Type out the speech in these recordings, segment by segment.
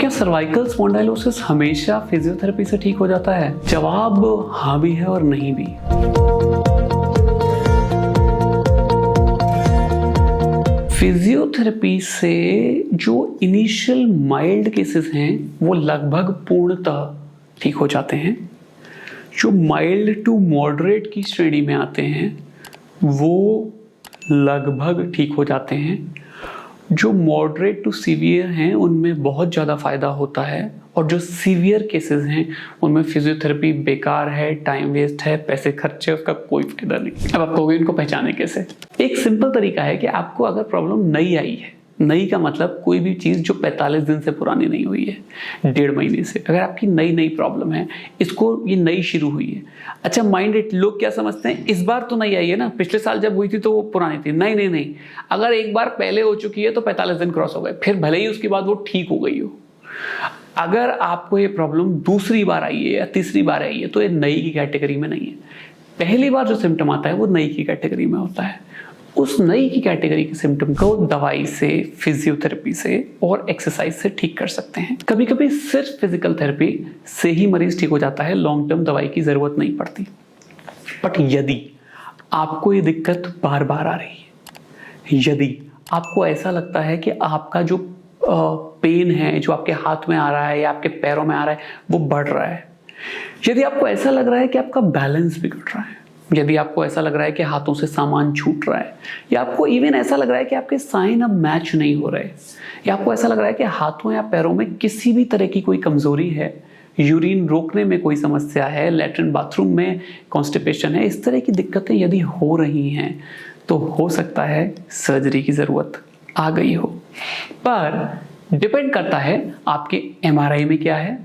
क्या cervical spondylosis हमेशा physiotherapy से ठीक हो जाता है? जवाब हाँ भी है और नहीं भी। फिजियोथेरेपी से जो इनिशियल माइल्ड केसेस हैं वो लगभग पूर्णतः ठीक हो जाते हैं। जो माइल्ड टू मॉडरेट की श्रेणी में आते हैं वो लगभग ठीक हो जाते हैं। जो मॉडरेट टू सीवियर हैं उनमें बहुत ज़्यादा फायदा होता है और जो सीवियर केसेस हैं उनमें फिजियोथेरेपी बेकार है, टाइम वेस्ट है, पैसे खर्चे, उसका कोई फायदा नहीं। अब आप कहोगे इनको पहचाने कैसे? एक सिंपल तरीका है कि आपको अगर प्रॉब्लम नई आई है, नई का मतलब कोई भी चीज़ जो 45 दिन से पुरानी नहीं हुई है, 1.5 महीने से, अगर आपकी नई प्रॉब्लम है, इसको ये नई शुरू हुई है। अच्छा माइंड लोग क्या समझते हैं, इस बार तो नहीं आई है ना, पिछले साल जब हुई थी तो वो पुरानी थी। नहीं, अगर एक बार पहले हो चुकी है तो 45 दिन क्रॉस हो गए, फिर भले ही उसके बाद वो ठीक हो गई हो। अगर आपको ये प्रॉब्लम दूसरी बार आई है या तीसरी बार आई है तो ये नई की कैटेगरी में नहीं है। पहली बार जो सिम्टम आता है वो नई की कैटेगरी में होता है। उस नई की कैटेगरी के सिम्टम को दवाई से, फिजियोथेरेपी से और एक्सरसाइज से ठीक कर सकते हैं। कभी कभी सिर्फ फिजिकल थेरेपी से ही मरीज ठीक हो जाता है, लॉन्ग टर्म दवाई की जरूरत नहीं पड़ती। बट यदि आपको ये दिक्कत बार बार आ रही है, यदि आपको ऐसा लगता है कि आपका जो पेन है जो आपके हाथ में आ रहा है या आपके पैरों में आ रहा है वो बढ़ रहा है, यदि आपको ऐसा लग रहा है कि आपका बैलेंस बिगड़ रहा है, यदि आपको ऐसा लग रहा है कि हाथों से सामान छूट रहा है, या आपको इवन ऐसा लग रहा है कि आपके साइन अब मैच नहीं हो रहे, या आपको ऐसा लग रहा है कि हाथों या पैरों में किसी भी तरह की कोई कमजोरी है, यूरिन रोकने में कोई समस्या है, लैट्रिन बाथरूम में कॉन्स्टिपेशन है, इस तरह की दिक्कतें यदि हो रही हैं तो हो सकता है सर्जरी की ज़रूरत आ गई हो। पर डिपेंड करता है आपके एमआरआई में क्या है,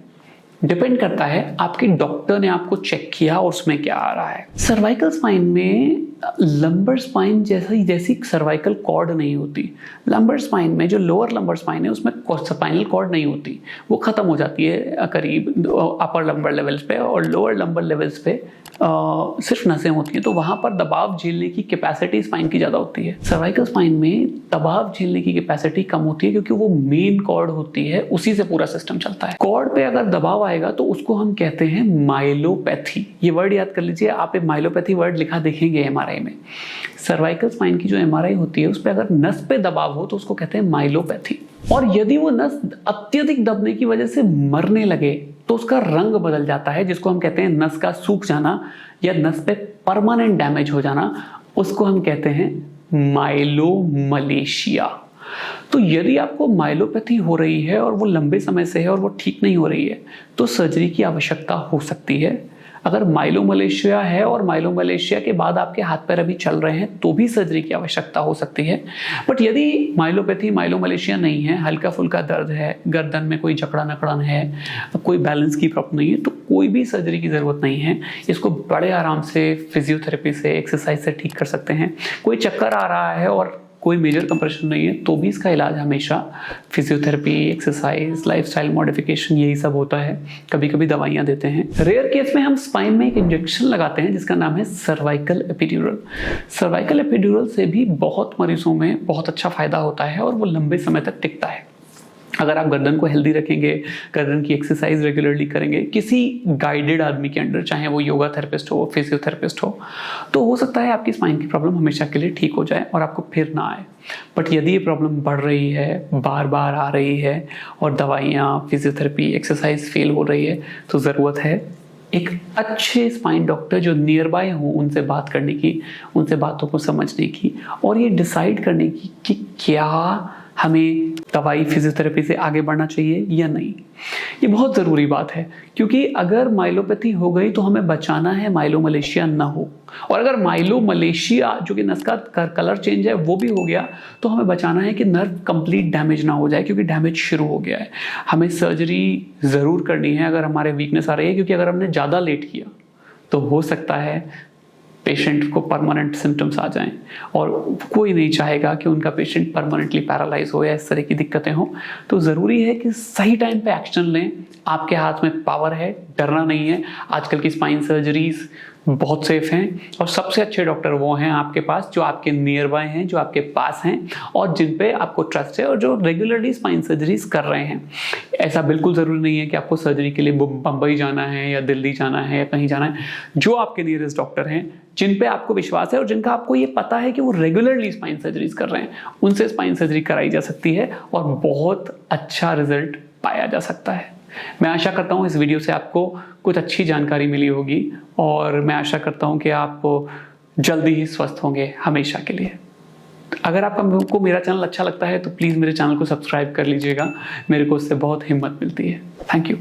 डिपेंड करता है आपके डॉक्टर ने आपको चेक किया और उसमें क्या आ रहा है। सर्वाइकल स्पाइन में लंबर स्पाइन जैसी सर्वाइकल कॉर्ड नहीं होती। लंबर स्पाइन में जो लोअर लंबर स्पाइन है उसमें स्पाइनल कॉर्ड नहीं होती, वो खत्म हो जाती है करीब अपर लंबर लेवल्स पे, और लोअर लंबर लेवल्स पे सिर्फ नसें होती हैं, तो वहां पर दबाव झेलने की कैपेसिटी स्पाइन की ज्यादा होती है। सर्वाइकल स्पाइन में दबाव झेलने की कैपेसिटी कम होती है क्योंकि वो मेन कॉर्ड होती है, उसी से पूरा सिस्टम चलता है। कॉर्ड पे अगर दबाव आएगा तो उसको हम कहते हैं माइलोपैथी। ये वर्ड याद कर लीजिए, आप एक माइलोपैथी वर्ड लिखा देखेंगे एमआरआई में। सर्वाइकल स्पाइन की जो एमआरआई होती है उस पर अगर नस पे दबाव हो तो उसको कहते हैं माइलोपैथी। और यदि वो नस अत्यधिक दबने की वजह से मरने लगे तो उसका रंग बदल जाता है, जिसको हम कहते हैं नस का सूख जाना या नस पे परमानेंट डैमेज हो जाना, उसको हम कहते हैं माइलोमलेशिया। तो यदि आपको माइलोपैथी हो रही है और वो लंबे समय से है और वो ठीक नहीं हो रही है तो सर्जरी की आवश्यकता हो सकती है। अगर माइलोमलेशिया है और माइलोमलेशिया के बाद आपके हाथ पैर अभी चल रहे हैं तो भी सर्जरी की आवश्यकता हो सकती है। बट यदि माइलोपैथी माइलोमलेशिया नहीं है, हल्का फुल्का दर्द है, गर्दन में कोई जकड़न अकड़न है, कोई बैलेंस की प्रॉब्लम नहीं है, तो कोई भी सर्जरी की ज़रूरत नहीं है। इसको बड़े आराम से फिजियोथेरेपी से, एक्सरसाइज से ठीक कर सकते हैं। कोई चक्कर आ रहा है और कोई मेजर कंप्रेशन नहीं है तो भी इसका इलाज हमेशा फिजियोथेरेपी, एक्सरसाइज, लाइफस्टाइल मॉडिफिकेशन, यही सब होता है। कभी कभी दवाइयाँ देते हैं। रेयर केस में हम स्पाइन में एक इंजेक्शन लगाते हैं जिसका नाम है सर्वाइकल एपिड्यूरल। सर्वाइकल एपिड्यूरल से भी बहुत मरीजों में बहुत अच्छा फायदा होता है और वो लंबे समय तक टिकता है। अगर आप गर्दन को हेल्दी रखेंगे, गर्दन की एक्सरसाइज रेगुलरली करेंगे किसी गाइडेड आदमी के अंडर, चाहे वो योगा थेरेपिस्ट हो, फिजियोथेरेपिस्ट हो, तो हो सकता है आपकी स्पाइन की प्रॉब्लम हमेशा के लिए ठीक हो जाए और आपको फिर ना आए। बट यदि ये प्रॉब्लम बढ़ रही है, बार बार आ रही है और दवाइयाँ, फिजियोथेरेपी, एक्सरसाइज फेल हो रही है तो ज़रूरत है एक अच्छे स्पाइन डॉक्टर जो नियर बाय हो उनसे बात करने की, उनसे बातों को समझने की और ये डिसाइड करने की कि क्या हमें दवाई फिजियोथेरेपी से आगे बढ़ना चाहिए या नहीं। ये बहुत ज़रूरी बात है क्योंकि अगर माइलोपैथी हो गई तो हमें बचाना है माइलोमलेशिया ना हो, और अगर माइलोमलेशिया जो कि नस का कलर चेंज है वो भी हो गया तो हमें बचाना है कि नर्व कंप्लीट डैमेज ना हो जाए, क्योंकि डैमेज शुरू हो गया है। हमें सर्जरी ज़रूर करनी है अगर हमारे वीकनेस आ रही है, क्योंकि अगर हमने ज़्यादा लेट किया तो हो सकता है पेशेंट को परमानेंट सिम्टम्स आ जाएं, और कोई नहीं चाहेगा कि उनका पेशेंट परमानेंटली पैरालाइज हो या इस तरह की दिक्कतें हों। तो ज़रूरी है कि सही टाइम पे एक्शन लें। आपके हाथ में पावर है, डरना नहीं है। आजकल की स्पाइन सर्जरीज बहुत सेफ हैं और सबसे अच्छे डॉक्टर वो हैं आपके पास जो आपके नियर बाय हैं, जो आपके पास हैं और जिन पे आपको ट्रस्ट है और जो रेगुलरली स्पाइन सर्जरीज कर रहे हैं। ऐसा बिल्कुल ज़रूरी नहीं है कि आपको सर्जरी के लिए बम्बई जाना है या दिल्ली जाना है या कहीं जाना है। जो आपके नियरेस्ट डॉक्टर हैं, जिन पे आपको विश्वास है और जिनका आपको ये पता है कि वो रेगुलरली स्पाइन सर्जरीज कर रहे हैं, उनसे स्पाइन सर्जरी कराई जा सकती है और बहुत अच्छा रिजल्ट पाया जा सकता है। मैं आशा करता हूँ इस वीडियो से आपको कुछ अच्छी जानकारी मिली होगी और मैं आशा करता हूँ कि आप जल्दी ही स्वस्थ होंगे हमेशा के लिए। अगर आपको मेरा चैनल अच्छा लगता है तो प्लीज़ मेरे चैनल को सब्सक्राइब कर लीजिएगा, मेरे को उससे बहुत हिम्मत मिलती है। Thank you.